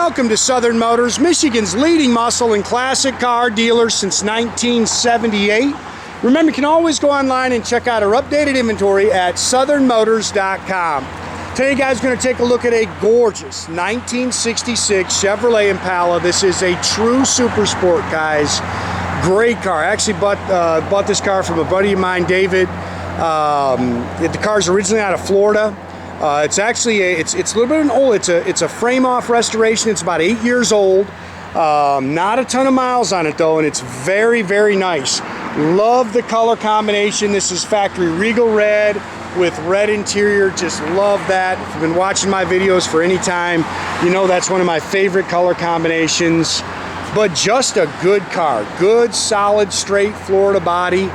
Welcome to Southern Motors, Michigan's leading muscle and classic car dealer since 1978. Remember, you can always go online and check out our updated inventory at southernmotors.com. Today, guys, we're going to take a look at a gorgeous 1966 Chevrolet Impala. This is a true super sport, guys. Great car. I actually bought this car from a buddy of mine, David. The car's originally out of Florida. It's actually it's a little bit old. It's a frame-off restoration. It's about 8 years old. Not a ton of miles on it though, and it's very, very nice. Love the color combination. This is factory Regal red with red interior. Just love that. If you've been watching my videos for any time, you know that's one of my favorite color combinations. But just a good car. Good, solid, straight Florida body.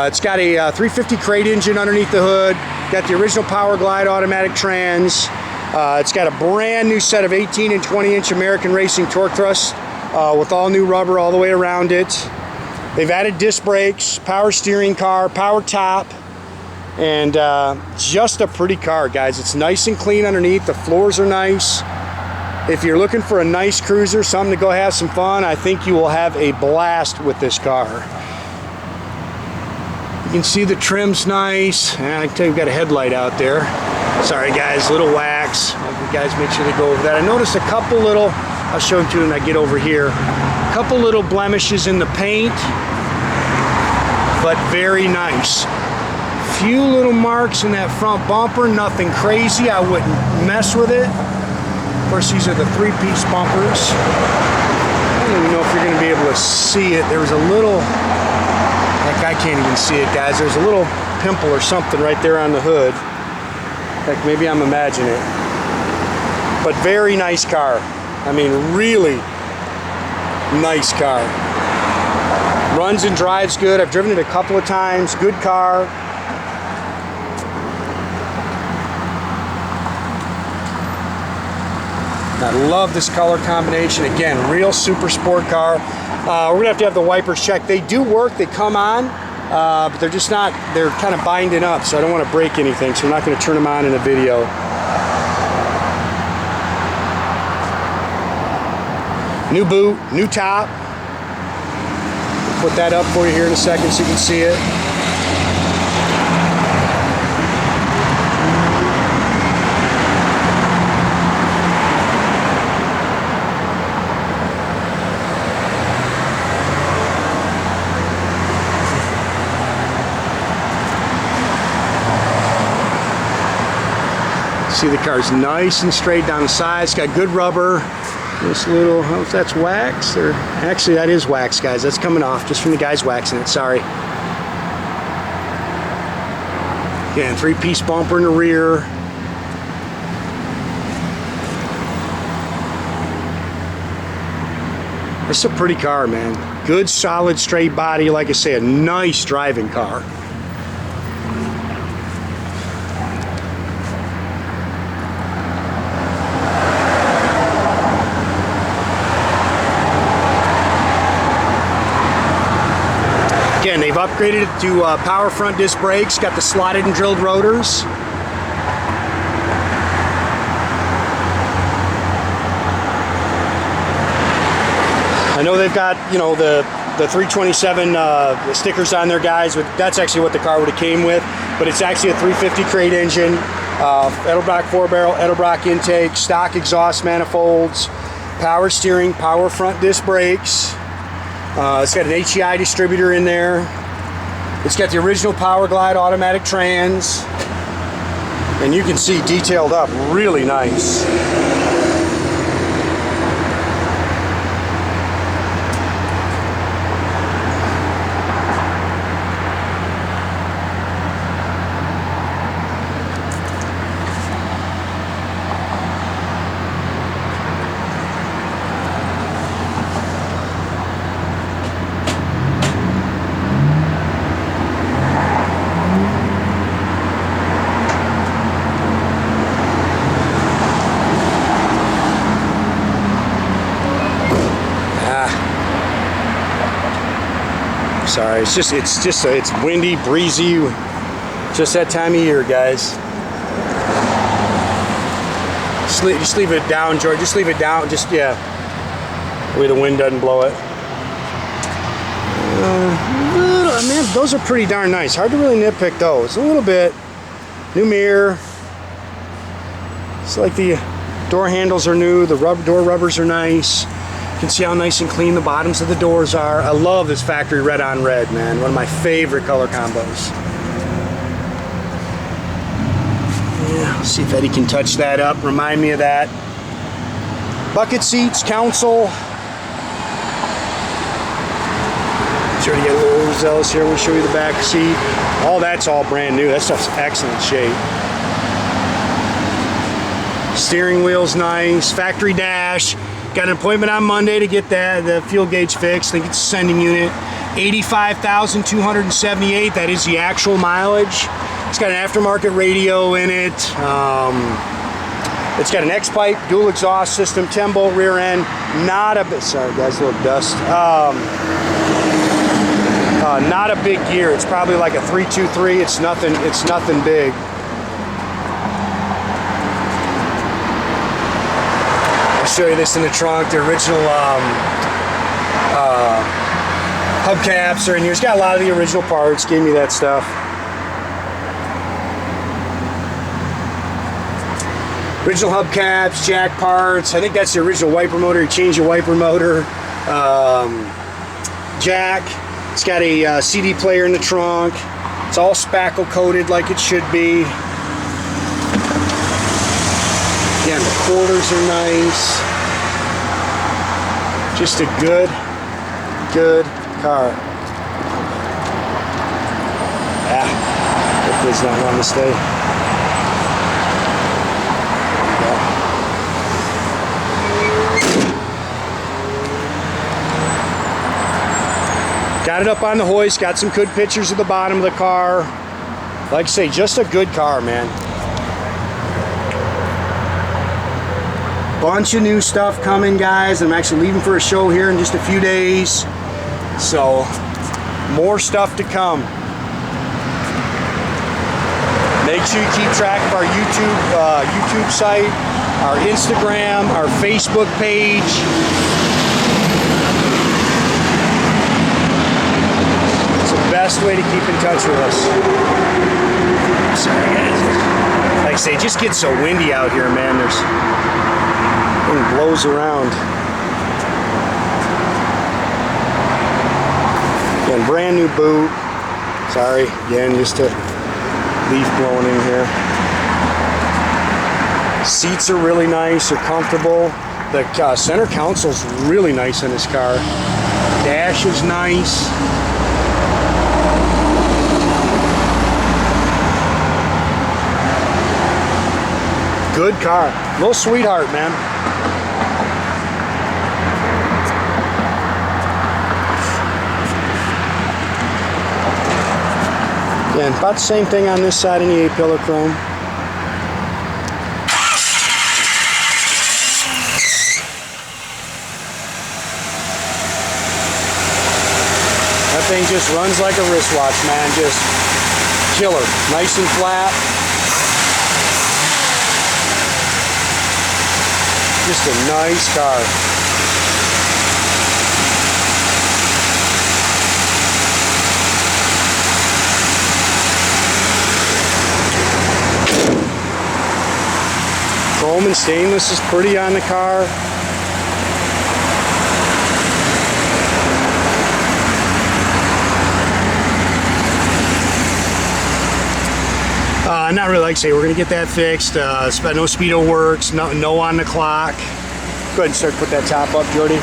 It's got a 350 crate engine underneath the hood. Got the original Power Glide automatic trans. It's got a brand new set of 18 and 20-inch American Racing torque thrusts with all new rubber all the way around it. They've added disc brakes, power steering car, power top, and just a pretty car, guys. It's nice and clean underneath. The floors are nice. If you're looking for a nice cruiser, something to go have some fun, I think you will have a blast with this car. You can see the trim's nice. I can tell you've got a headlight out there. Sorry guys, little wax. You guys make sure they go over that. I noticed a couple little, I'll show them to you when I get over here. A couple little blemishes in the paint, but very nice. Few little marks in that front bumper, nothing crazy. I wouldn't mess with it. Of course, these are the three-piece bumpers. I don't even know if you're going to be able to see it. There was a little, I can't even see it, guys. There's a little pimple or something right there on the hood. Heck, maybe I'm imagining it. But very nice car. I mean, really nice car. Runs and drives good. I've driven it a couple of times. Good car. I love this color combination. Again, real super sport car. We're gonna have to have the wipers checked. They do work, they come on, but they're just not, they're kind of binding up, so I don't want to break anything, so I'm not gonna turn them on in a video. New boot, new top. Put that up for you here in a second so you can see it. See, the car's nice and straight down the sides. It's got good rubber. This little, I don't know if that's wax or actually that is wax, guys. That's coming off just from the guys waxing it. Sorry. Again, three-piece bumper in the rear. It's a pretty car, man. Good, solid, straight body. Like I say, a nice driving car. Again, they've upgraded it to power front disc brakes, got the slotted and drilled rotors. I know they've got, you know, the 327 stickers on there, guys. That's actually what the car would have came with, but it's actually a 350 crate engine, Edelbrock 4-barrel, Edelbrock intake, stock exhaust manifolds, power steering, power front disc brakes. It's got an HEI distributor in there. It's got the original Power Glide automatic trans. And you can see detailed up, really nice. Sorry, it's windy, breezy, just that time of year, guys. Just leave it down, George. Just leave it down. Just, yeah. The way the wind doesn't blow it. Man, those are pretty darn nice. Hard to really nitpick those. A little bit. New mirror. It's like the door handles are new. The door rubbers are nice. You can see how nice and clean the bottoms of the doors are. I love this factory red on red, man. One of my favorite color combos. Yeah, see if Eddie can touch that up. Remind me of that. Bucket seats, console. Sure to get a little overzealous here. We'll show you the back seat. All that's all brand new. That stuff's excellent shape. Steering wheel's nice. Factory dash. Got an appointment on Monday to get the fuel gauge fixed. I think it's a sending unit. 85,278. That is the actual mileage. It's got an aftermarket radio in it. It's got an X-pipe, dual exhaust system, 10-bolt rear end. Not a bit. Sorry guys, a little dust. Not a big gear. It's probably like a 323. It's nothing big. I'll show you this in the trunk. The original hubcaps are in here. It's got a lot of the original parts. Gave me that stuff. Original hubcaps, jack parts. I think that's the original wiper motor. You change your wiper motor. Jack. It's got a CD player in the trunk. It's all spackle coated like it should be. Again, the quarters are nice. Just a good car. Hopefully it's not wanting to stay. Got it up on the hoist, got some good pictures of the bottom of the car. Like I say, just a good car, man. Bunch of new stuff coming, guys. I'm actually leaving for a show here in just a few days. So, more stuff to come. Make sure you keep track of our YouTube site, our Instagram, our Facebook page. Best way to keep in touch with us. Sorry guys. Like I say, it just gets so windy out here, man. It blows around. Again, brand new boot. Sorry, again, just a leaf blowing in here. Seats are really nice, they're comfortable. The center console's really nice in this car. Dash is nice. Good car. Little sweetheart, man. Yeah, about the same thing on this side in the A-pillar chrome. That thing just runs like a wristwatch, man. Just killer. Nice and flat. Just a nice car. Chrome and stainless is pretty on the car. Not really, like I say, we're gonna get that fixed. No speedo works, no on the clock. Go ahead and start to put that top up, Jordy.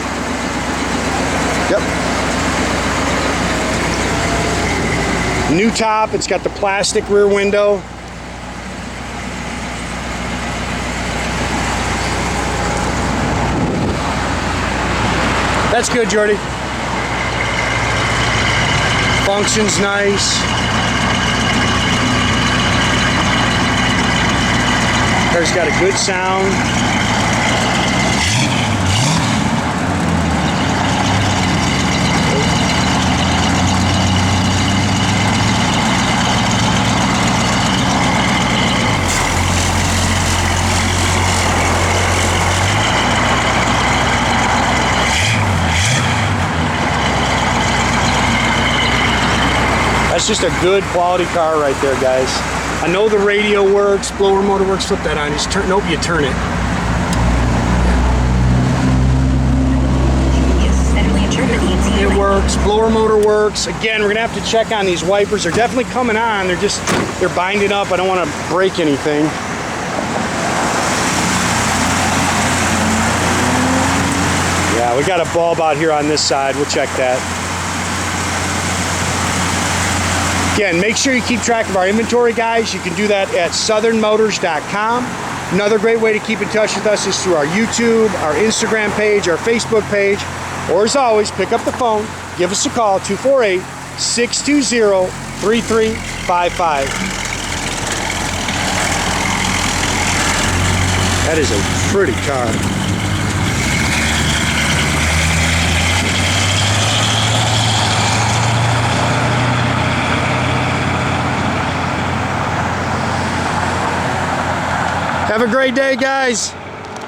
Yep. New top, it's got the plastic rear window. That's good, Jordy. Function's nice. Car's got a good sound. That's just a good quality car right there, guys. I know the radio works, blower motor works. Flip that on. Just turn. Nope, you turn it. It works. Blower motor works. Again, we're gonna have to check on these wipers. They're definitely coming on. They're binding up. I don't want to break anything. Yeah, we got a bulb out here on this side. We'll check that. Again, make sure you keep track of our inventory, guys. You can do that at southernmotors.com. Another great way to keep in touch with us is through our YouTube, our Instagram page, our Facebook page, or as always, pick up the phone, give us a call, 248-620-3355. That is a pretty car. Have a great day, guys.